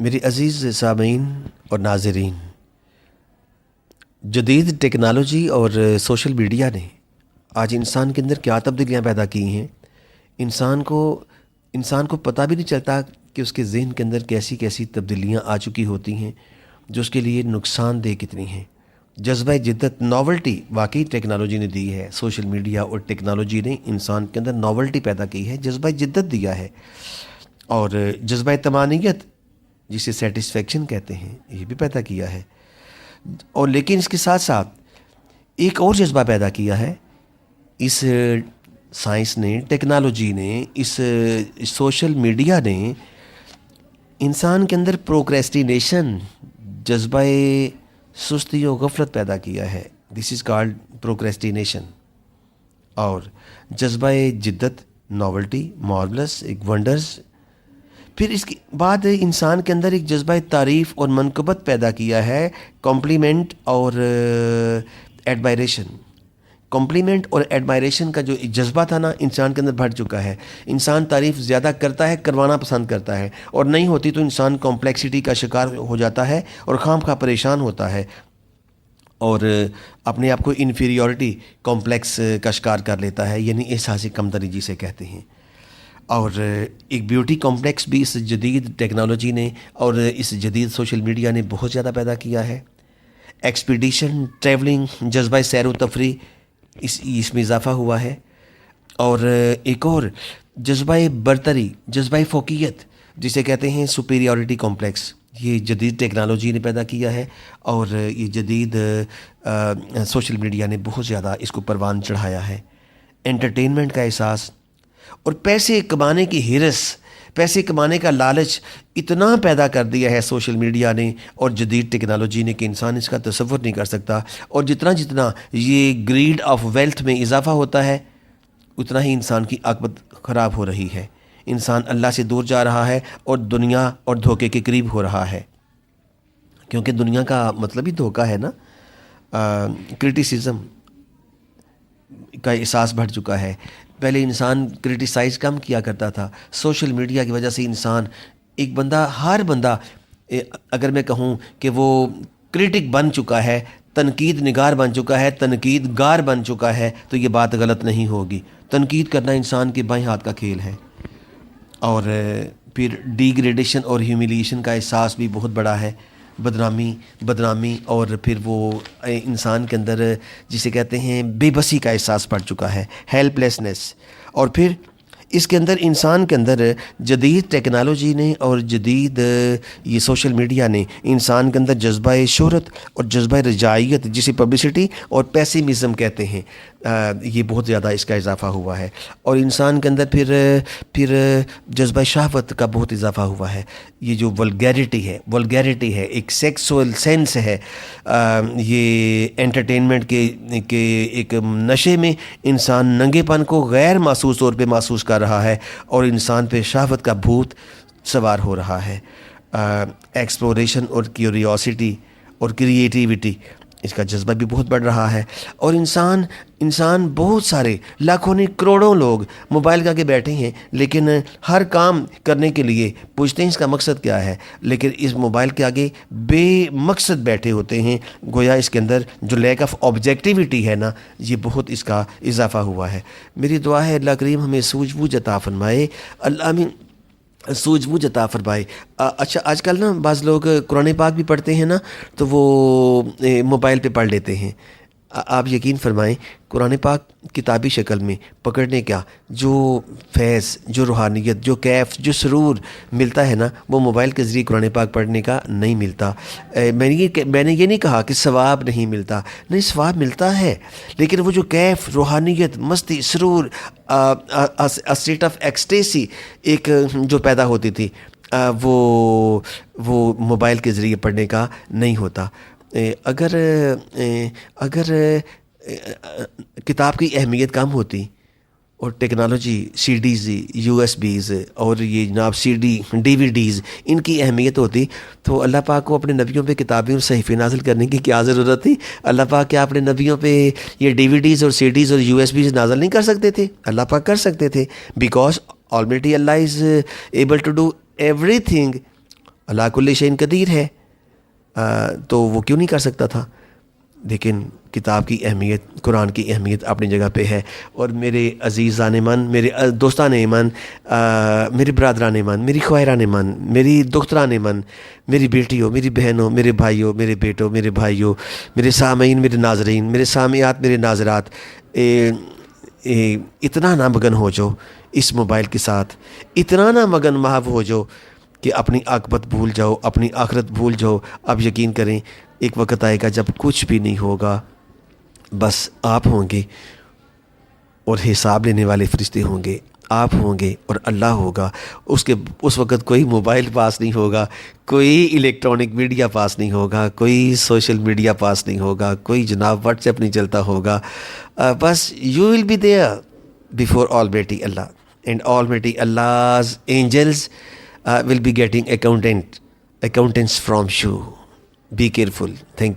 میری عزیز سامعین اور ناظرین، جدید ٹیکنالوجی اور سوشل میڈیا نے آج انسان کے اندر کیا تبدیلیاں پیدا کی ہیں، انسان کو پتہ بھی نہیں چلتا کہ اس کے ذہن کے اندر کیسی کیسی تبدیلیاں آ چکی ہوتی ہیں جو اس کے لیے نقصان دہ کتنی ہیں۔ جذبہ جدت، ناولٹی واقعی ٹیکنالوجی نے دی ہے۔ سوشل میڈیا اور ٹیکنالوجی نے انسان کے اندر ناولٹی پیدا کی ہے، جذبہ جدت دیا ہے، اور جذبہ طمانینت جسے سیٹسفیکشن کہتے ہیں یہ بھی پیدا کیا ہے۔ اور لیکن اس کے ساتھ ساتھ ایک اور جذبہ پیدا کیا ہے اس سائنس نے، ٹیکنالوجی نے، اس سوشل میڈیا نے انسان کے اندر پروکریسٹینیشن، جذبہ سستی و غفلت پیدا کیا ہے۔ دس از کالڈ پروکریسٹینیشن۔ اور جذبہ جدت، ناولٹی، مارولس، ایک ونڈرز۔ پھر اس کے بعد انسان کے اندر ایک جذبہ تعریف اور منقبت پیدا کیا ہے، کمپلیمنٹ اور ایڈمائریشن۔ کمپلیمنٹ اور ایڈمائریشن کا جو جذبہ تھا نا، انسان کے اندر بڑھ چکا ہے۔ انسان تعریف زیادہ کرتا ہے، کروانا پسند کرتا ہے، اور نہیں ہوتی تو انسان کمپلیکسٹی کا شکار ہو جاتا ہے اور خام خواہ پریشان ہوتا ہے، اور اپنے آپ کو انفیریورٹی کمپلیکس کا شکار کر لیتا ہے، یعنی احساس کمتری جسے کہتے ہیں۔ اور ایک بیوٹی کمپلیکس بھی اس جدید ٹیکنالوجی نے اور اس جدید سوشل میڈیا نے بہت زیادہ پیدا کیا ہے۔ ایکسپیڈیشن، ٹریولنگ، جذبہ سیر و تفریح اس میں اضافہ ہوا ہے۔ اور ایک اور جذبہ برتری، جذبہ فوقیت جسے کہتے ہیں سپیریورٹی کمپلیکس، یہ جدید ٹیکنالوجی نے پیدا کیا ہے، اور یہ جدید سوشل میڈیا نے بہت زیادہ اس کو پروان چڑھایا ہے۔ انٹرٹینمنٹ کا احساس اور پیسے کمانے کی ہرس، پیسے کمانے کا لالچ اتنا پیدا کر دیا ہے سوشل میڈیا نے اور جدید ٹیکنالوجی نے کہ انسان اس کا تصور نہیں کر سکتا۔ اور جتنا یہ گریڈ آف ویلتھ میں اضافہ ہوتا ہے، اتنا ہی انسان کی عاقبت خراب ہو رہی ہے۔ انسان اللہ سے دور جا رہا ہے اور دنیا اور دھوکے کے قریب ہو رہا ہے، کیونکہ دنیا کا مطلب ہی دھوکہ ہے نا۔ کرٹیسزم کا احساس بڑھ چکا ہے۔ پہلے انسان کرٹیسائز کم کیا کرتا تھا، سوشل میڈیا کی وجہ سے انسان، ایک بندہ، ہر بندہ، اگر میں کہوں کہ وہ کرٹک بن چکا ہے، تنقید نگار بن چکا ہے، تنقید گار بن چکا ہے، تو یہ بات غلط نہیں ہوگی۔ تنقید کرنا انسان کے بائیں ہاتھ کا کھیل ہے۔ اور پھر ڈیگریڈیشن اور ہیوملیشن کا احساس بھی بہت بڑا ہے، بدنامی، اور پھر وہ انسان کے اندر جسے کہتے ہیں بے بسی کا احساس پڑ چکا ہے، ہیلپ لیسنس۔ اور پھر اس کے اندر انسان کے اندر جدید ٹیکنالوجی نے اور جدید یہ سوشل میڈیا نے انسان کے اندر جذبہ شہرت اور جذبہ رجائیت جسے پبلسٹی اور پیسیمزم کہتے ہیں، یہ بہت زیادہ اس کا اضافہ ہوا ہے۔ اور انسان کے اندر پھر جذبہ شہوت کا بہت اضافہ ہوا ہے۔ یہ جو ولگیرٹی ہے، ایک سیکسول سینس ہے، یہ انٹرٹینمنٹ کے ایک نشے میں انسان ننگے پن کو غیر محسوس طور پہ محسوس کر رہا ہے، اور انسان پہ شہوت کا بھوت سوار ہو رہا ہے۔ ایکسپلوریشن اور کیوریوسٹی اور کریٹیوٹی، اس کا جذبہ بھی بہت بڑھ رہا ہے۔ اور انسان بہت سارے لاکھوں نے کروڑوں لوگ موبائل کے آگے بیٹھے ہیں، لیکن ہر کام کرنے کے لیے پوچھتے ہیں اس کا مقصد کیا ہے، لیکن اس موبائل کے آگے بے مقصد بیٹھے ہوتے ہیں، گویا اس کے اندر جو لیک آف آبجیکٹیوٹی ہے نا، یہ بہت اس کا اضافہ ہوا ہے۔ میری دعا ہے اللہ کریم ہمیں سوجھ بوجھ عطا فرمائے، اللہ آمین، سوجھ بوجھ عطا فرمائے۔ اچھا، آج کل نا بعض لوگ قرآن پاک بھی پڑھتے ہیں نا، تو وہ موبائل پہ پڑھ لیتے ہیں۔ آپ یقین فرمائیں، قرآن پاک کتابی شکل میں پکڑنے کا جو فیض، جو روحانیت، جو کیف، جو سرور ملتا ہے نا، وہ موبائل کے ذریعے قرآن پاک پڑھنے کا نہیں ملتا۔ میں نے یہ نہیں کہا کہ ثواب نہیں ملتا، نہیں، ثواب ملتا ہے، لیکن وہ جو کیف، روحانیت، مستی، سرور، اسٹیٹ آف ایکسٹیسی ایک جو پیدا ہوتی تھی، وہ موبائل کے ذریعے پڑھنے کا نہیں ہوتا۔ اگر کتاب کی اہمیت کم ہوتی اور ٹیکنالوجی، سی ڈیز، یو ایس بیز اور یہ جناب سی ڈی، ڈی وی ڈیز، ان کی اہمیت ہوتی، تو اللہ پاک کو اپنے نبیوں پہ کتابیں اور صحیفے نازل کرنے کی کیا ضرورت تھی؟ اللہ پاک کیا اپنے نبیوں پہ یہ ڈی وی ڈیز اور سی ڈیز اور یو ایس بیز نازل نہیں کر سکتے تھے؟ اللہ پاک کر سکتے تھے، because almighty Allah is able to do everything اللہ کل شیء قدیر ہے، تو وہ کیوں نہیں کر سکتا تھا؟ لیکن کتاب کی اہمیت، قرآن کی اہمیت اپنی جگہ پہ ہے۔ اور میرے عزیزان من، میرے دوستان من، میرے برادران من، میری خواہران من، میری دختران من، میری بیٹیوں، میری بہنوں، میرے بھائیوں، میرے بیٹوں، میرے بھائیوں، میرے سامعین، میرے ناظرین، میرے سامعات، میرے ناظرات، اتنا نہ مگن ہو جو اس موبائل کے ساتھ، اتنا نہ مگن محو ہو جو کہ اپنی عاقبت بھول جاؤ، اپنی آخرت بھول جاؤ۔ اب یقین کریں ایک وقت آئے گا جب کچھ بھی نہیں ہوگا، بس آپ ہوں گے اور حساب لینے والے فرشتے ہوں گے، آپ ہوں گے اور اللہ ہوگا۔ اس وقت کوئی موبائل پاس نہیں ہوگا، کوئی الیکٹرانک میڈیا پاس نہیں ہوگا، کوئی سوشل میڈیا پاس نہیں ہوگا، کوئی جناب واٹس ایپ نہیں چلتا ہوگا۔ بس you will be there before Almighty Allah, and Almighty Allah's angels will be getting accountants from you. Be careful. Thank you.